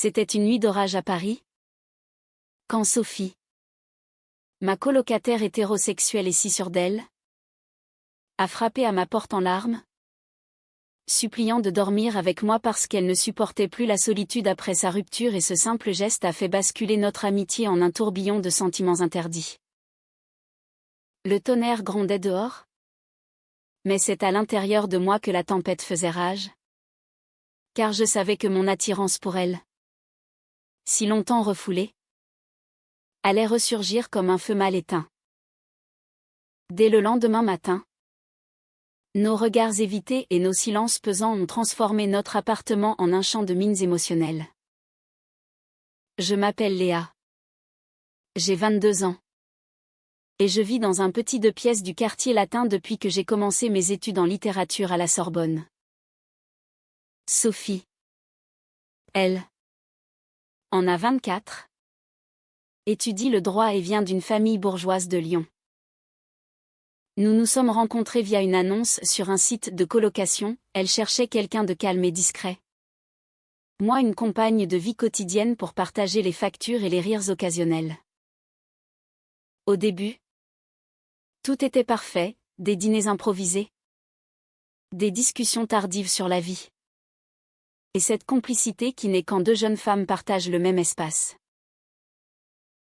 C'était une nuit d'orage à Paris, quand Sophie, ma colocataire hétérosexuelle et si sûre d'elle, a frappé à ma porte en larmes, suppliant de dormir avec moi parce qu'elle ne supportait plus la solitude après sa rupture, et ce simple geste a fait basculer notre amitié en un tourbillon de sentiments interdits. Le tonnerre grondait dehors, mais c'est à l'intérieur de moi que la tempête faisait rage, car je savais que mon attirance pour elle, si longtemps refoulée, allait ressurgir comme un feu mal éteint. Dès le lendemain matin, nos regards évités et nos silences pesants ont transformé notre appartement en un champ de mines émotionnelles. Je m'appelle Léa. J'ai 22 ans. Et je vis dans un petit 2 pièces du quartier latin depuis que j'ai commencé mes études en littérature à la Sorbonne. Sophie, elle, en a 24, étudie le droit et vient d'une famille bourgeoise de Lyon. Nous nous sommes rencontrés via une annonce sur un site de colocation. Elle cherchait quelqu'un de calme et discret. Moi, une compagne de vie quotidienne pour partager les factures et les rires occasionnels. Au début, tout était parfait, des dîners improvisés, des discussions tardives sur la vie. Et cette complicité qui naît quand deux jeunes femmes partagent le même espace.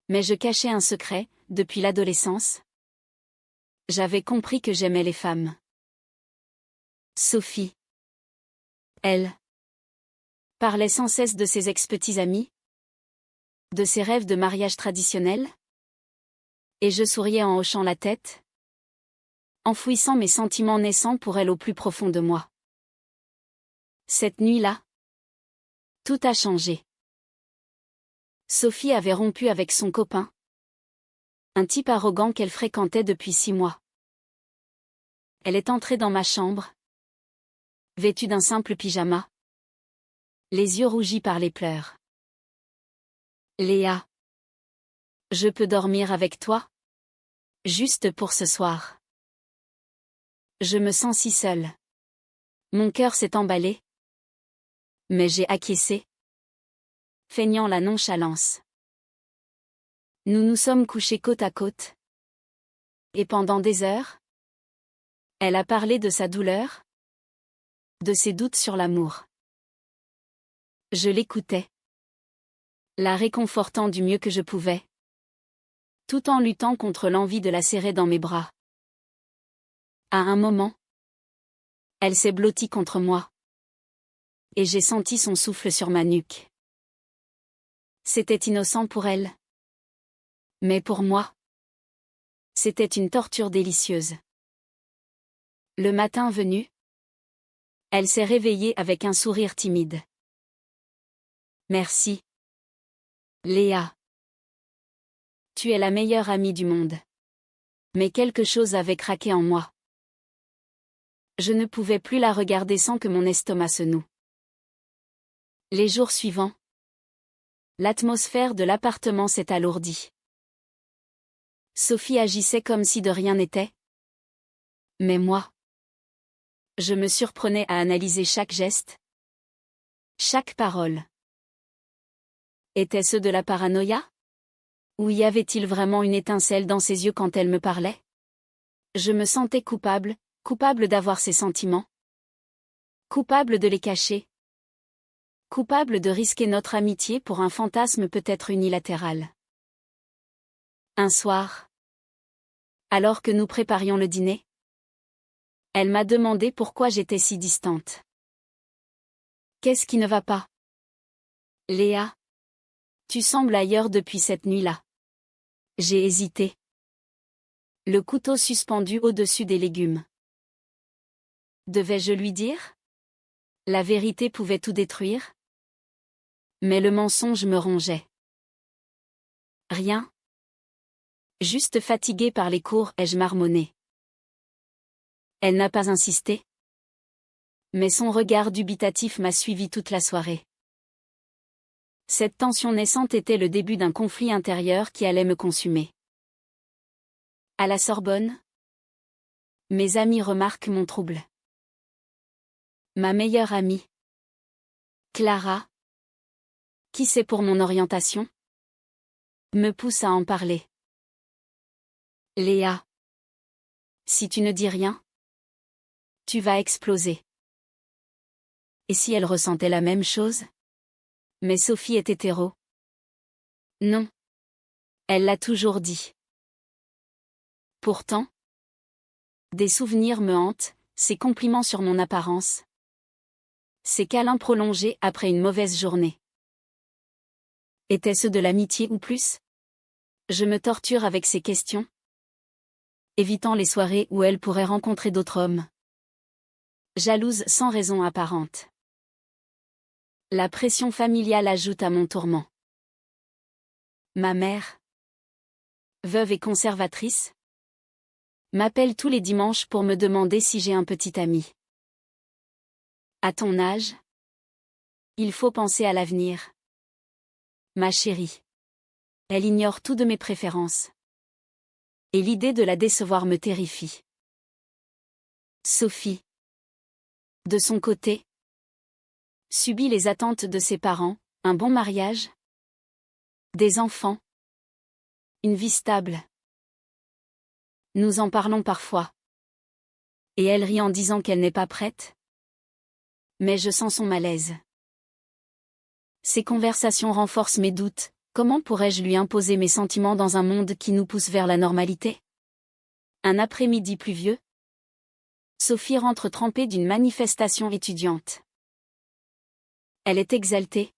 Mais je cachais un secret, depuis l'adolescence. J'avais compris que j'aimais les femmes. Sophie, elle, parlait sans cesse de ses ex-petits amis, de ses rêves de mariage traditionnel, et je souriais en hochant la tête, enfouissant mes sentiments naissants pour elle au plus profond de moi. Cette nuit-là, tout a changé. Sophie avait rompu avec son copain, un type arrogant qu'elle fréquentait depuis 6 mois. Elle est entrée dans ma chambre, vêtue d'un simple pyjama, les yeux rougis par les pleurs. Léa, je peux dormir avec toi? Juste pour ce soir. Je me sens si seule. Mon cœur s'est emballé. Mais j'ai acquiescé, feignant la nonchalance. Nous nous sommes couchés côte à côte. Et pendant des heures, elle a parlé de sa douleur, de ses doutes sur l'amour. Je l'écoutais, la réconfortant du mieux que je pouvais, tout en luttant contre l'envie de la serrer dans mes bras. À un moment, elle s'est blottie contre moi, et j'ai senti son souffle sur ma nuque. C'était innocent pour elle. Mais pour moi, c'était une torture délicieuse. Le matin venu, elle s'est réveillée avec un sourire timide. Merci, Léa. Tu es la meilleure amie du monde. Mais quelque chose avait craqué en moi. Je ne pouvais plus la regarder sans que mon estomac se noue. Les jours suivants, l'atmosphère de l'appartement s'est alourdie. Sophie agissait comme si de rien n'était. Mais moi, je me surprenais à analyser chaque geste, chaque parole. Était-ce de la paranoïa? Ou y avait-il vraiment une étincelle dans ses yeux quand elle me parlait? Je me sentais coupable, coupable d'avoir ces sentiments. Coupable de les cacher. Coupable de risquer notre amitié pour un fantasme peut-être unilatéral. Un soir, alors que nous préparions le dîner, elle m'a demandé pourquoi j'étais si distante. Qu'est-ce qui ne va pas? Léa, tu sembles ailleurs depuis cette nuit-là. J'ai hésité. Le couteau suspendu au-dessus des légumes. Devais-je lui dire? La vérité pouvait tout détruire. Mais le mensonge me rongeait. Rien. Juste fatiguée par les cours, ai-je marmonné. Elle n'a pas insisté. Mais son regard dubitatif m'a suivi toute la soirée. Cette tension naissante était le début d'un conflit intérieur qui allait me consumer. À la Sorbonne, mes amis remarquent mon trouble. Ma meilleure amie, Clara, Qui sait pour mon orientation? Me pousse à en parler. Léa. Si tu ne dis rien, tu vas exploser. Et si elle ressentait la même chose? Mais Sophie est hétéro. Non. Elle l'a toujours dit. Pourtant, des souvenirs me hantent, ses compliments sur mon apparence. Ses câlins prolongés après une mauvaise journée. Était-ce de l'amitié ou plus? Je me torture avec ces questions, évitant les soirées où elle pourrait rencontrer d'autres hommes. Jalouse sans raison apparente. La pression familiale ajoute à mon tourment. Ma mère, veuve et conservatrice, m'appelle tous les dimanches pour me demander si j'ai un petit ami. À ton âge, il faut penser à l'avenir. Ma chérie. Elle ignore tout de mes préférences. Et l'idée de la décevoir me terrifie. Sophie, de son côté, subit les attentes de ses parents, un bon mariage, des enfants, une vie stable. Nous en parlons parfois. Et elle rit en disant qu'elle n'est pas prête. Mais je sens son malaise. Ces conversations renforcent mes doutes. Comment pourrais-je lui imposer mes sentiments dans un monde qui nous pousse vers la normalité? Un après-midi pluvieux, Sophie rentre trempée d'une manifestation étudiante. Elle est exaltée,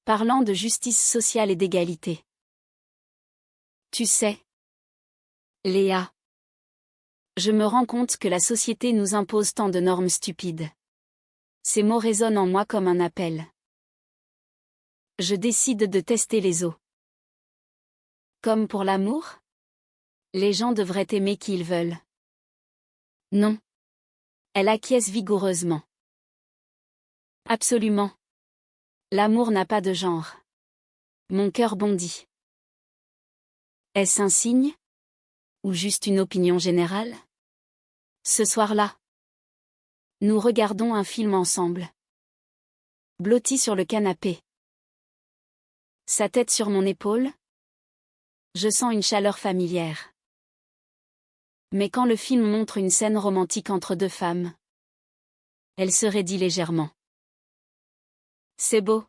parlant de justice sociale et d'égalité. Tu sais, Léa, je me rends compte que la société nous impose tant de normes stupides. Ces mots résonnent en moi comme un appel. Je décide de tester les eaux. Comme pour l'amour? Les gens devraient aimer qui ils veulent. Non. Elle acquiesce vigoureusement. Absolument. L'amour n'a pas de genre. Mon cœur bondit. Est-ce un signe? Ou juste une opinion générale? Ce soir-là, nous regardons un film ensemble. Blotti sur le canapé. Sa tête sur mon épaule. Je sens une chaleur familière. Mais quand le film montre une scène romantique entre deux femmes, elle se raidit légèrement. C'est beau.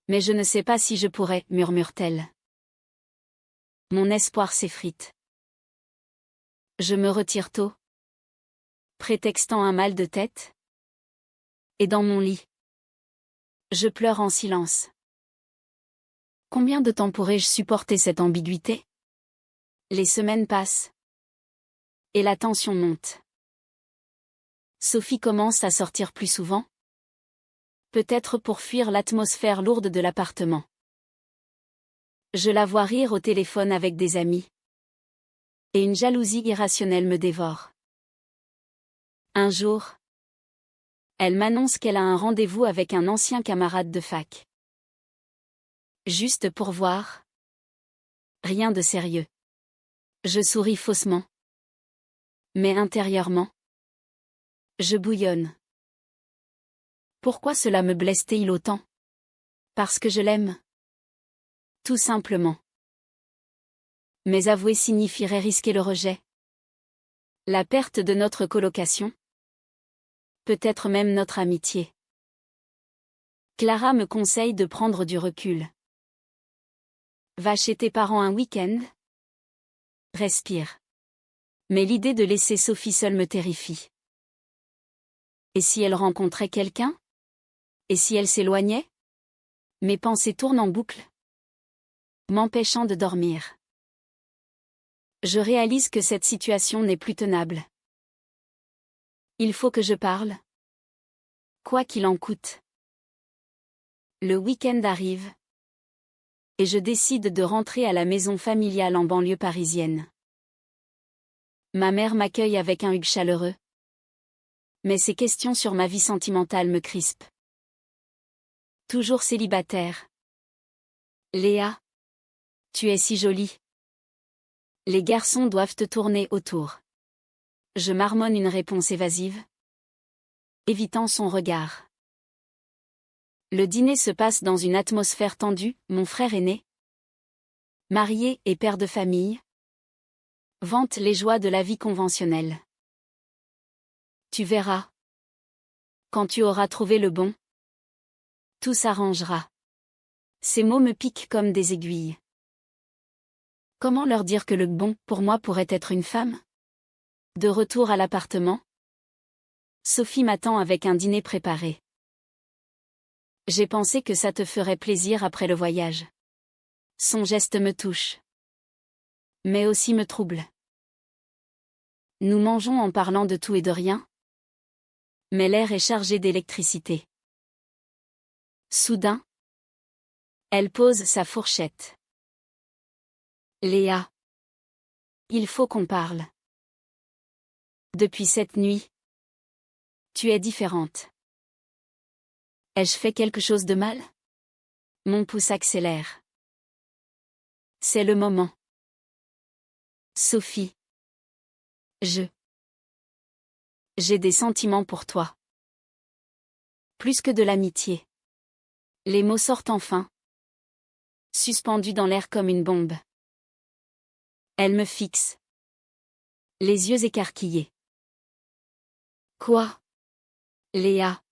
Mais je ne sais pas si je pourrais, murmure-t-elle. Mon espoir s'effrite. Je me retire tôt, prétextant un mal de tête. Et dans mon lit, je pleure en silence. Combien de temps pourrais-je supporter cette ambiguïté? Les semaines passent. Et la tension monte. Sophie commence à sortir plus souvent. Peut-être pour fuir l'atmosphère lourde de l'appartement. Je la vois rire au téléphone avec des amis. Et une jalousie irrationnelle me dévore. Un jour, elle m'annonce qu'elle a un rendez-vous avec un ancien camarade de fac. Juste pour voir. Rien de sérieux. Je souris faussement. Mais intérieurement, je bouillonne. Pourquoi cela me blesse-t-il autant? Parce que je l'aime. Tout simplement. Mais avouer signifierait risquer le rejet. La perte de notre colocation. Peut-être même notre amitié. Clara me conseille de prendre du recul. Va chez tes parents un week-end. Respire. Mais l'idée de laisser Sophie seule me terrifie. Et si elle rencontrait quelqu'un? Et si elle s'éloignait? Mes pensées tournent en boucle, m'empêchant de dormir. Je réalise que cette situation n'est plus tenable. Il faut que je parle. Quoi qu'il en coûte. Le week-end arrive. Et je décide de rentrer à la maison familiale en banlieue parisienne. Ma mère m'accueille avec un hug chaleureux. Mais ses questions sur ma vie sentimentale me crispent. Toujours célibataire. Léa. Tu es si jolie. Les garçons doivent te tourner autour. Je marmonne une réponse évasive, évitant son regard. Le dîner se passe dans une atmosphère tendue, mon frère aîné, marié et père de famille, vante les joies de la vie conventionnelle. Tu verras. Quand tu auras trouvé le bon, tout s'arrangera. Ces mots me piquent comme des aiguilles. Comment leur dire que le bon, pour moi, pourrait être une femme? De retour à l'appartement, Sophie m'attend avec un dîner préparé. J'ai pensé que ça te ferait plaisir après le voyage. Son geste me touche. Mais aussi me trouble. Nous mangeons en parlant de tout et de rien. Mais l'air est chargé d'électricité. Soudain, elle pose sa fourchette. Léa. Il faut qu'on parle. Depuis cette nuit, tu es différente. Ai-je fait quelque chose de mal? Mon pouce accélère. C'est le moment. Sophie. J'ai des sentiments pour toi. Plus que de l'amitié. Les mots sortent enfin. Suspendus dans l'air comme une bombe. Elle me fixe. Les yeux écarquillés. Quoi? Léa.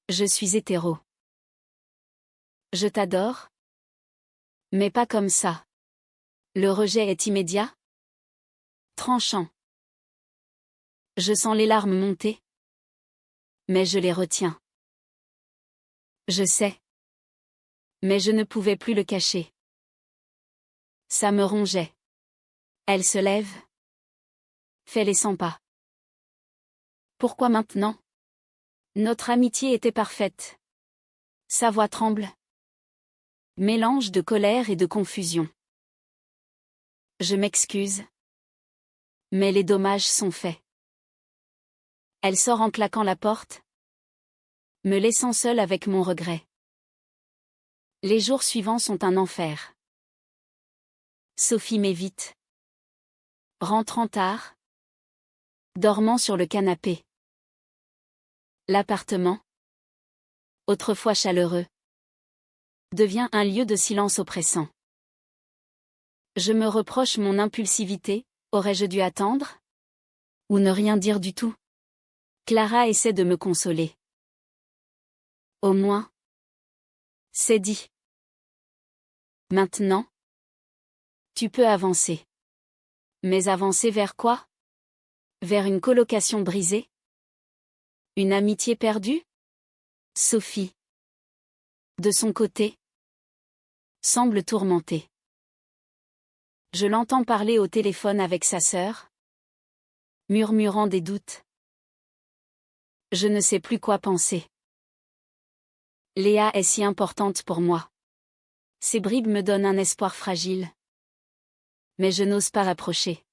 Je suis hétéro. Je t'adore? Mais pas comme ça. Le rejet est immédiat? Tranchant. Je sens les larmes monter. Mais je les retiens. Je sais. Mais je ne pouvais plus le cacher. Ça me rongeait. Elle se lève. Fait les 100 pas. Pourquoi maintenant? Notre amitié était parfaite. Sa voix tremble. Mélange de colère et de confusion. Je m'excuse. Mais les dommages sont faits. Elle sort en claquant la porte, me laissant seule avec mon regret. Les jours suivants sont un enfer. Sophie m'évite. Rentrant tard. Dormant sur le canapé. L'appartement, autrefois chaleureux, devient un lieu de silence oppressant. Je me reproche mon impulsivité, aurais-je dû attendre? Ou ne rien dire du tout? Clara essaie de me consoler. Au moins, c'est dit. Maintenant, tu peux avancer. Mais avancer vers quoi? Vers une colocation brisée? Une amitié perdue? Sophie, de son côté, semble tourmentée. Je l'entends parler au téléphone avec sa sœur, murmurant des doutes. Je ne sais plus quoi penser. Léa est si importante pour moi. Ces bribes me donnent un espoir fragile. Mais je n'ose pas rapprocher.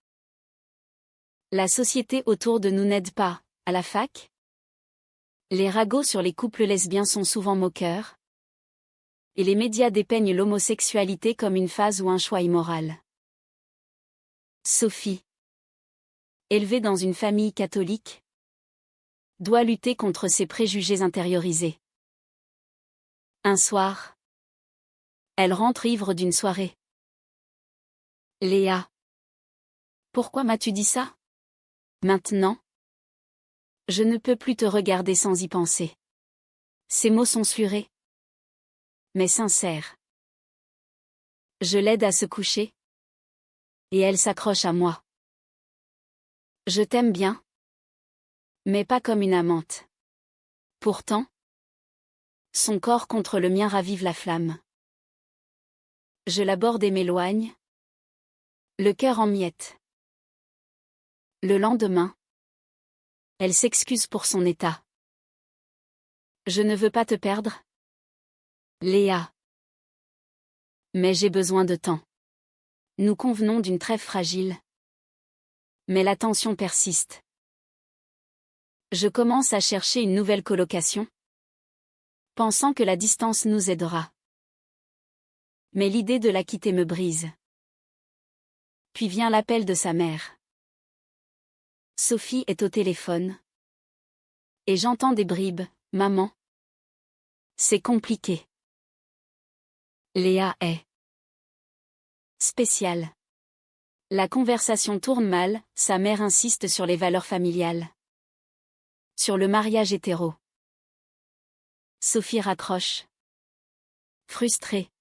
La société autour de nous n'aide pas, à la fac. Les ragots sur les couples lesbiens sont souvent moqueurs. Et les médias dépeignent l'homosexualité comme une phase ou un choix immoral. Sophie, élevée dans une famille catholique, doit lutter contre ses préjugés intériorisés. Un soir, elle rentre ivre d'une soirée. Léa. Pourquoi m'as-tu dit ça? Maintenant, je ne peux plus te regarder sans y penser. Ces mots sont susurrés, mais sincères. Je l'aide à se coucher. Et elle s'accroche à moi. Je t'aime bien. Mais pas comme une amante. Pourtant, son corps contre le mien ravive la flamme. Je l'aborde et m'éloigne. Le cœur en miettes. Le lendemain, elle s'excuse pour son état. Je ne veux pas te perdre, Léa. Mais j'ai besoin de temps. Nous convenons d'une trêve fragile. Mais la tension persiste. Je commence à chercher une nouvelle colocation, pensant que la distance nous aidera. Mais l'idée de la quitter me brise. Puis vient l'appel de sa mère. Sophie est au téléphone. Et j'entends des bribes, maman. C'est compliqué. Léa est spéciale. La conversation tourne mal, sa mère insiste sur les valeurs familiales. Sur le mariage hétéro. Sophie raccroche. Frustrée.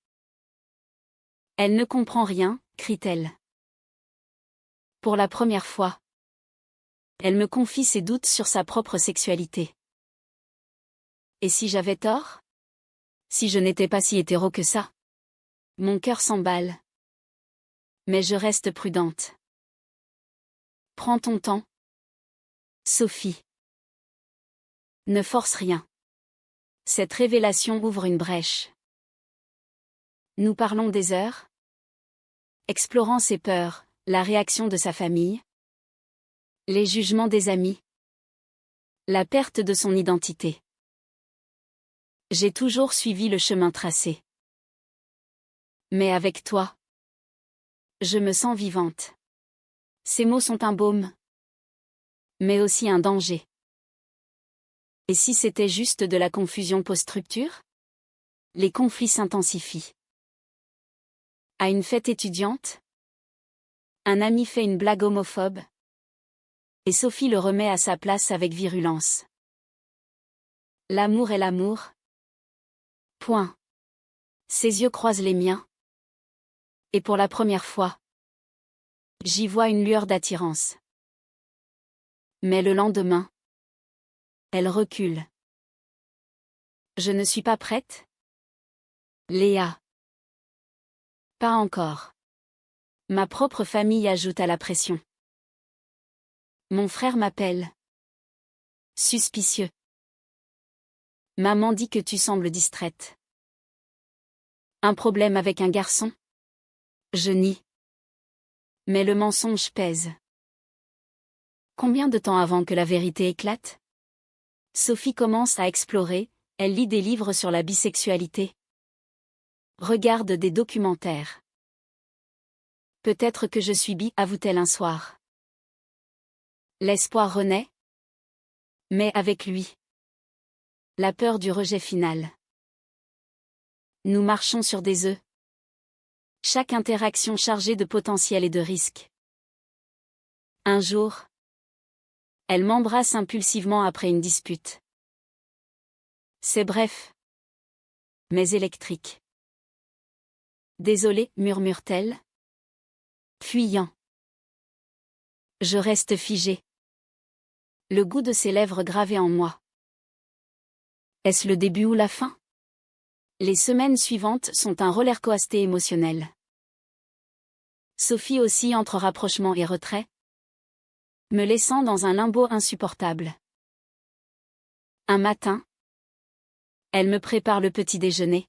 Elle ne comprend rien, crie-t-elle. Pour la première fois. Elle me confie ses doutes sur sa propre sexualité. Et si j'avais tort? Si je n'étais pas si hétéro que ça? Mon cœur s'emballe. Mais je reste prudente. Prends ton temps. Sophie. Ne force rien. Cette révélation ouvre une brèche. Nous parlons des heures. Explorant ses peurs, la réaction de sa famille. Les jugements des amis. La perte de son identité. J'ai toujours suivi le chemin tracé. Mais avec toi, je me sens vivante. Ces mots sont un baume. Mais aussi un danger. Et si c'était juste de la confusion post-rupture? Les conflits s'intensifient. À une fête étudiante, un ami fait une blague homophobe. Et Sophie le remet à sa place avec virulence. L'amour est l'amour. Point. Ses yeux croisent les miens. Et pour la première fois, j'y vois une lueur d'attirance. Mais le lendemain, elle recule. Je ne suis pas prête? Léa. Pas encore. Ma propre famille ajoute à la pression. Mon frère m'appelle. Suspicieux. Maman dit que tu sembles distraite. Un problème avec un garçon? Je nie. Mais le mensonge pèse. Combien de temps avant que la vérité éclate? Sophie commence à explorer, elle lit des livres sur la bisexualité. Regarde des documentaires. Peut-être que je suis bi, avoue-t-elle un soir. L'espoir renaît. Mais avec lui. La peur du rejet final. Nous marchons sur des œufs. Chaque interaction chargée de potentiel et de risque. Un jour, elle m'embrasse impulsivement après une dispute. C'est bref. Mais électrique. Désolée, murmure-t-elle. Fuyant. Je reste figée. Le goût de ses lèvres gravé en moi. Est-ce le début ou la fin? Les semaines suivantes sont un rollercoaster émotionnel. Sophie oscille entre rapprochement et retrait, me laissant dans un limbo insupportable. Un matin, elle me prépare le petit déjeuner.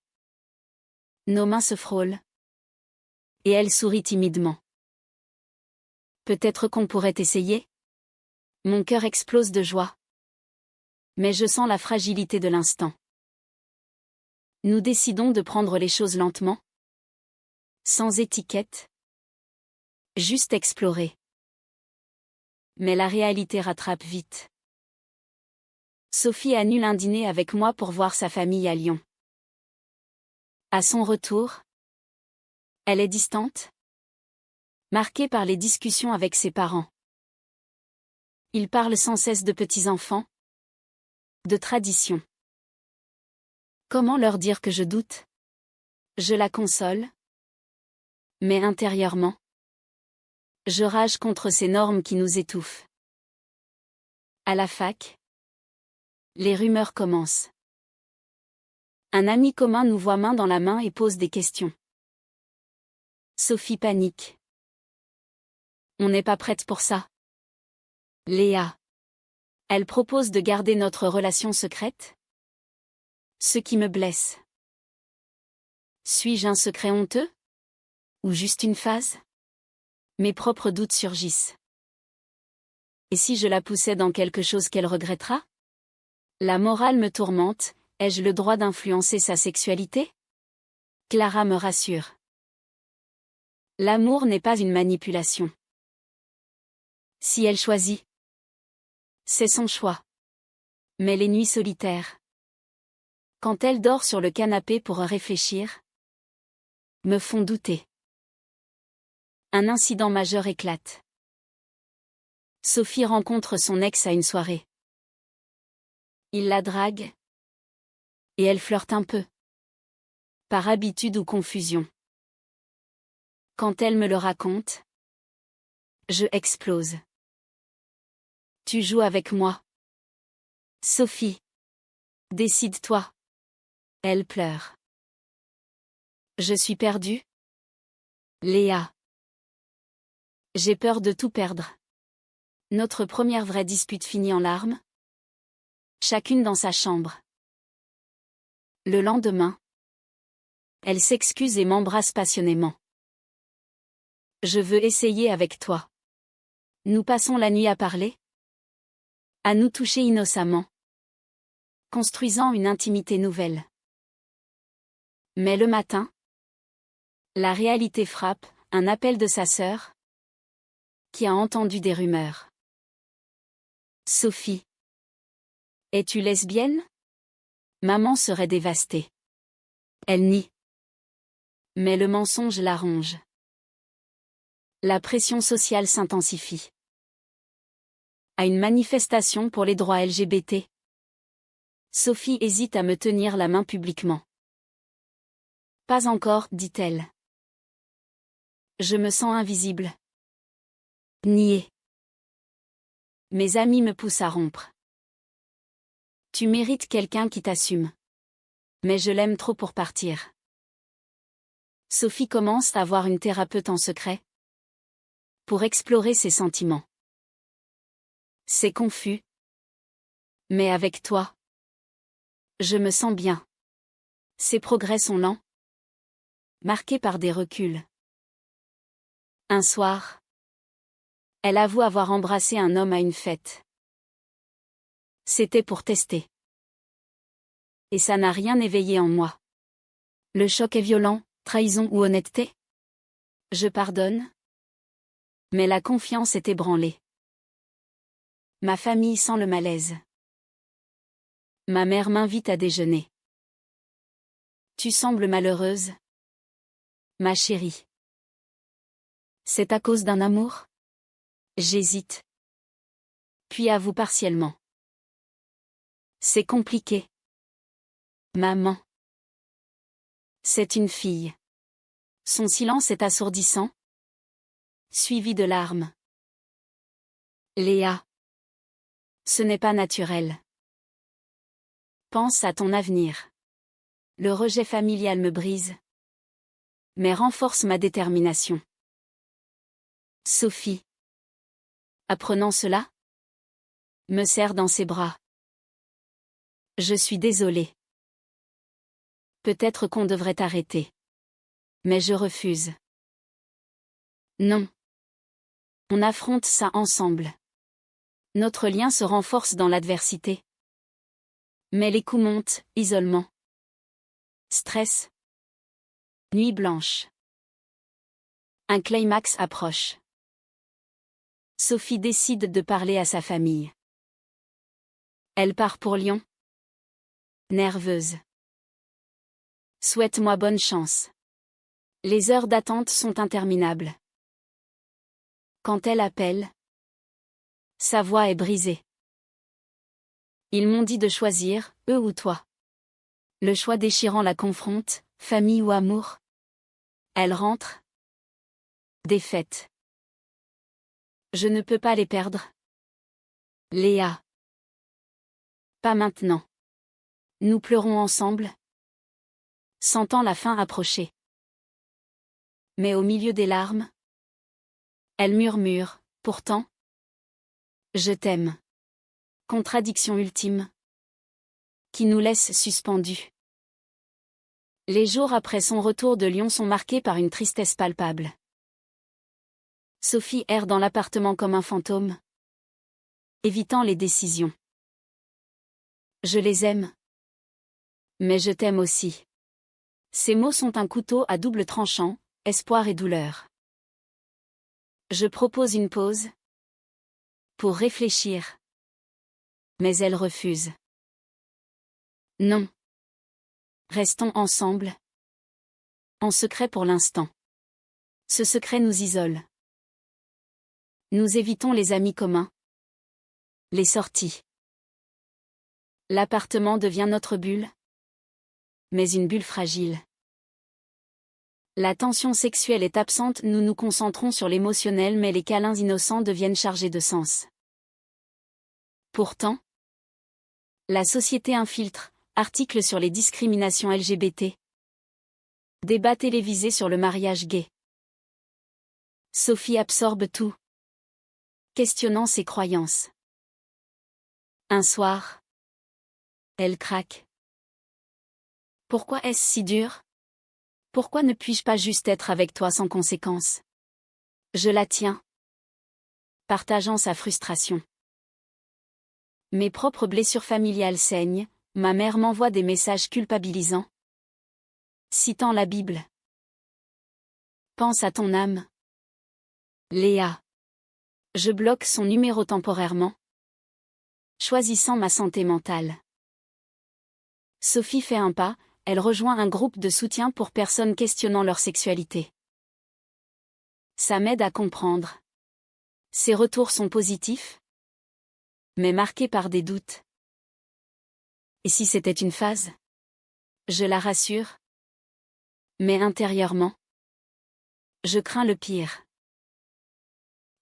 Nos mains se frôlent. Et elle sourit timidement. Peut-être qu'on pourrait essayer? Mon cœur explose de joie. Mais je sens la fragilité de l'instant. Nous décidons de prendre les choses lentement. Sans étiquette. Juste explorer. Mais la réalité rattrape vite. Sophie annule un dîner avec moi pour voir sa famille à Lyon. À son retour, elle est distante, marquée par les discussions avec ses parents. Ils parlent sans cesse de petits-enfants, de traditions. Comment leur dire que je doute? Je la console. Mais intérieurement, je rage contre ces normes qui nous étouffent. À la fac, les rumeurs commencent. Un ami commun nous voit main dans la main et pose des questions. Sophie panique. On n'est pas prête pour ça. Léa. Elle propose de garder notre relation secrète? Ce qui me blesse. Suis-je un secret honteux? Ou juste une phase? Mes propres doutes surgissent. Et si je la poussais dans quelque chose qu'elle regrettera? La morale me tourmente, ai-je le droit d'influencer sa sexualité? Clara me rassure. L'amour n'est pas une manipulation. Si elle choisit, c'est son choix. Mais les nuits solitaires, Quand elle dort sur le canapé pour réfléchir, me font douter. Un incident majeur éclate. Sophie rencontre son ex à une soirée. Il la drague. Et elle flirte un peu. Par habitude ou confusion. Quand elle me le raconte, je explose. Tu joues avec moi. Sophie. Décide-toi. Elle pleure. Je suis perdue. Léa. J'ai peur de tout perdre. Notre première vraie dispute finit en larmes. Chacune dans sa chambre. Le lendemain, elle s'excuse et m'embrasse passionnément. Je veux essayer avec toi. Nous passons la nuit à parler. À nous toucher innocemment. Construisant une intimité nouvelle. Mais le matin, la réalité frappe, un appel de sa sœur, qui a entendu des rumeurs. Sophie. Es-tu lesbienne? Maman serait dévastée. Elle nie. Mais le mensonge la ronge. La pression sociale s'intensifie. À une manifestation pour les droits LGBT. Sophie hésite à me tenir la main publiquement. Pas encore, dit-elle. Je me sens invisible. Niée. Mes amis me poussent à rompre. Tu mérites quelqu'un qui t'assume. Mais je l'aime trop pour partir. Sophie commence à voir une thérapeute en secret. Pour explorer ses sentiments. C'est confus. Mais avec toi. Je me sens bien. Ses progrès sont lents. Marqués par des reculs. Un soir. Elle avoue avoir embrassé un homme à une fête. C'était pour tester. Et ça n'a rien éveillé en moi. Le choc est violent, trahison ou honnêteté? Je pardonne. Mais la confiance est ébranlée. Ma famille sent le malaise. Ma mère m'invite à déjeuner. Tu sembles malheureuse. Ma chérie. C'est à cause d'un amour? J'hésite. Puis avoue partiellement. C'est compliqué. Maman. C'est une fille. Son silence est assourdissant. Suivi de larmes. Léa. Ce n'est pas naturel. Pense à ton avenir. Le rejet familial me brise. Mais renforce ma détermination. Sophie. Apprenant cela, me serre dans ses bras. Je suis désolée. Peut-être qu'on devrait arrêter. Mais je refuse. Non. On affronte ça ensemble. Notre lien se renforce dans l'adversité. Mais les coups montent, isolement. Stress. Nuit blanche. Un climax approche. Sophie décide de parler à sa famille. Elle part pour Lyon. Nerveuse. Souhaite-moi bonne chance. Les heures d'attente sont interminables. Quand elle appelle, sa voix est brisée. Ils m'ont dit de choisir, eux ou toi. Le choix déchirant la confronte, famille ou amour. Elle rentre. Défaite. Je ne peux pas les perdre. Léa. Pas maintenant. Nous pleurons ensemble. Sentant la fin approcher. Mais au milieu des larmes, elle murmure, pourtant. Je t'aime. Contradiction ultime. Qui nous laisse suspendus. Les jours après son retour de Lyon sont marqués par une tristesse palpable. Sophie erre dans l'appartement comme un fantôme. Évitant les décisions. Je les aime. Mais je t'aime aussi. Ces mots sont un couteau à double tranchant, espoir et douleur. Je propose une pause. Pour réfléchir. Mais elle refuse. Non. Restons ensemble. En secret pour l'instant. Ce secret nous isole. Nous évitons les amis communs. Les sorties. L'appartement devient notre bulle. Mais une bulle fragile. La tension sexuelle est absente, nous nous concentrons sur l'émotionnel, mais les câlins innocents deviennent chargés de sens. Pourtant, la société infiltre, articles sur les discriminations LGBT. Débat télévisé sur le mariage gay. Sophie absorbe tout, questionnant ses croyances. Un soir, elle craque. Pourquoi est-ce si dur? Pourquoi ne puis-je pas juste être avec toi sans conséquence? Je la tiens, partageant sa frustration. Mes propres blessures familiales saignent, ma mère m'envoie des messages culpabilisants. Citant la Bible. Pense à ton âme. Léa. Je bloque son numéro temporairement, choisissant ma santé mentale. Sophie fait un pas, elle rejoint un groupe de soutien pour personnes questionnant leur sexualité. Ça m'aide à comprendre. Ses retours sont positifs, mais marqués par des doutes. Et si c'était une phase? Je la rassure. Mais intérieurement, je crains le pire.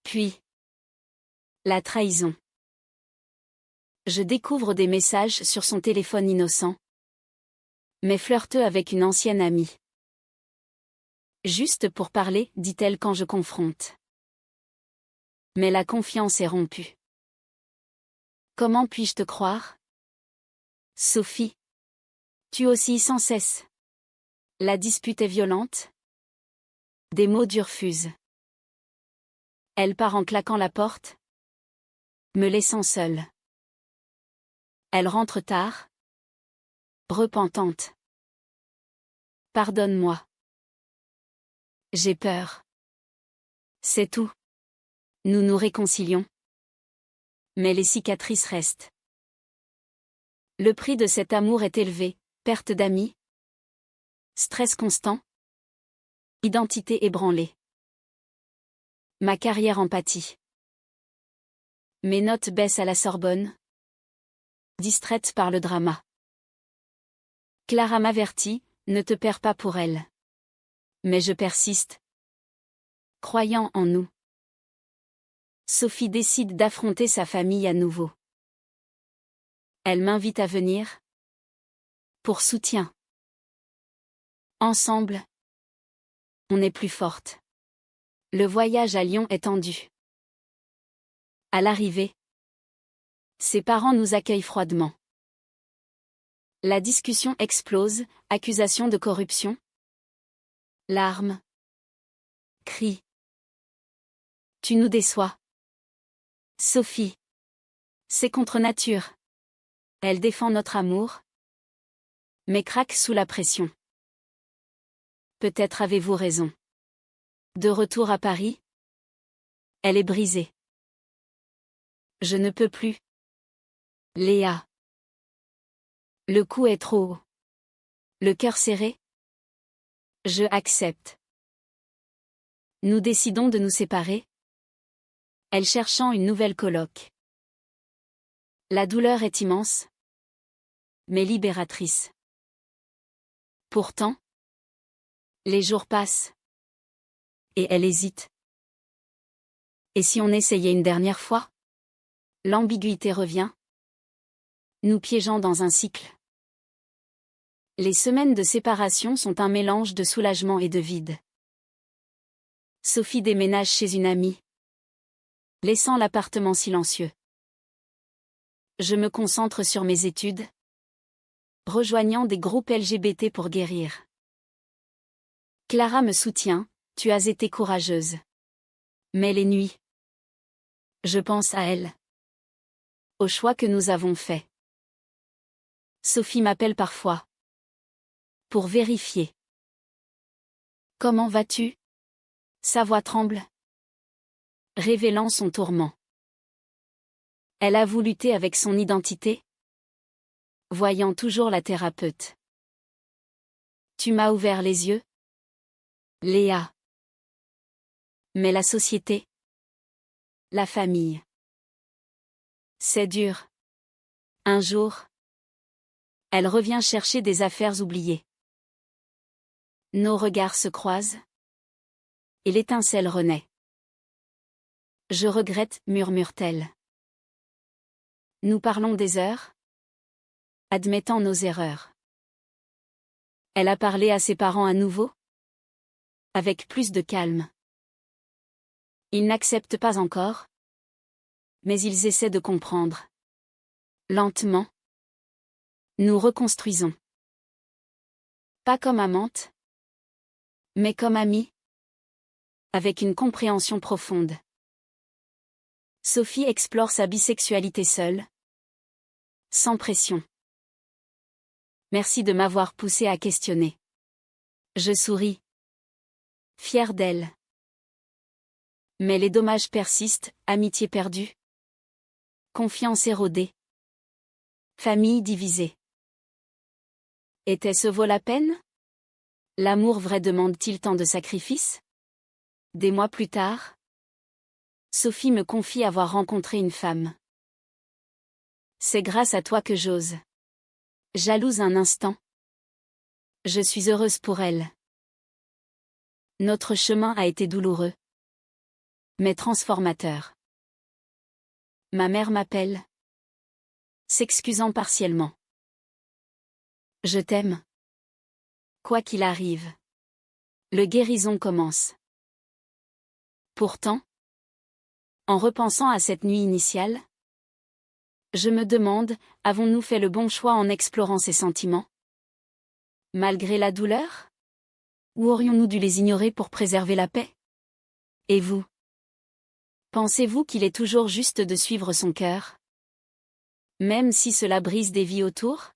Puis, la trahison. Je découvre des messages sur son téléphone innocent, mais flirteux avec une ancienne amie. Juste pour parler, dit-elle quand je confronte. Mais la confiance est rompue. Comment puis-je te croire? Sophie. Tu oscilles sans cesse. La dispute est violente. Des mots durs fusent. Elle part en claquant la porte, me laissant seule. Elle rentre tard, repentante. Pardonne-moi. J'ai peur. C'est tout. Nous nous réconcilions. Mais les cicatrices restent. Le prix de cet amour est élevé, perte d'amis, stress constant, identité ébranlée. Ma carrière en pâtit. Mes notes baissent à la Sorbonne, distraite par le drama. Clara m'avertit, ne te perds pas pour elle. Mais je persiste, croyant en nous. Sophie décide d'affronter sa famille à nouveau. Elle m'invite à venir. Pour soutien. Ensemble, on est plus forte. Le voyage à Lyon est tendu. À l'arrivée, ses parents nous accueillent froidement. La discussion explose, accusation de corruption. Larmes. Cris. Tu nous déçois. Sophie. C'est contre nature. Elle défend notre amour, mais craque sous la pression. Peut-être avez-vous raison. De retour à Paris, elle est brisée. Je ne peux plus. Léa. Le coup est trop haut. Le cœur serré. Je accepte. Nous décidons de nous séparer. Elle cherchant une nouvelle coloc. La douleur est immense, mais libératrice. Pourtant, les jours passent. Et elle hésite. Et si on essayait une dernière fois? L'ambiguïté revient, nous piégeant dans un cycle. Les semaines de séparation sont un mélange de soulagement et de vide. Sophie déménage chez une amie, laissant l'appartement silencieux. Je me concentre sur mes études, rejoignant des groupes LGBT pour guérir. Clara me soutient, tu as été courageuse. Mais les nuits, je pense à elle. Au choix que nous avons fait. Sophie m'appelle parfois. Pour vérifier. Comment vas-tu? Sa voix tremble, révélant son tourment. Elle avoue lutter avec son identité, voyant toujours la thérapeute. Tu m'as ouvert les yeux, Léa. Mais la société, la famille. C'est dur. Un jour, elle revient chercher des affaires oubliées. Nos regards se croisent. Et l'étincelle renaît. Je regrette, murmure-t-elle. Nous parlons des heures, admettant nos erreurs. Elle a parlé à ses parents à nouveau, avec plus de calme. Ils n'acceptent pas encore, mais ils essaient de comprendre. Lentement, nous reconstruisons. Pas comme amantes, mais comme amies, avec une compréhension profonde. Sophie explore sa bisexualité seule, sans pression. Merci de m'avoir poussé à questionner. Je souris, fière d'elle. Mais les dommages persistent, amitié perdue, confiance érodée, famille divisée. Était-ce vaut la peine? L'amour vrai demande-t-il tant de sacrifices? Des mois plus tard, Sophie me confie avoir rencontré une femme. C'est grâce à toi que j'ose. Jalouse un instant. Je suis heureuse pour elle. Notre chemin a été douloureux, mais transformateur. Ma mère m'appelle, s'excusant partiellement. Je t'aime. Quoi qu'il arrive. Le guérison commence. Pourtant, en repensant à cette nuit initiale, je me demande, avons-nous fait le bon choix en explorant ces sentiments? Malgré la douleur? Ou aurions-nous dû les ignorer pour préserver la paix? Et vous? Pensez-vous qu'il est toujours juste de suivre son cœur? Même si cela brise des vies autour?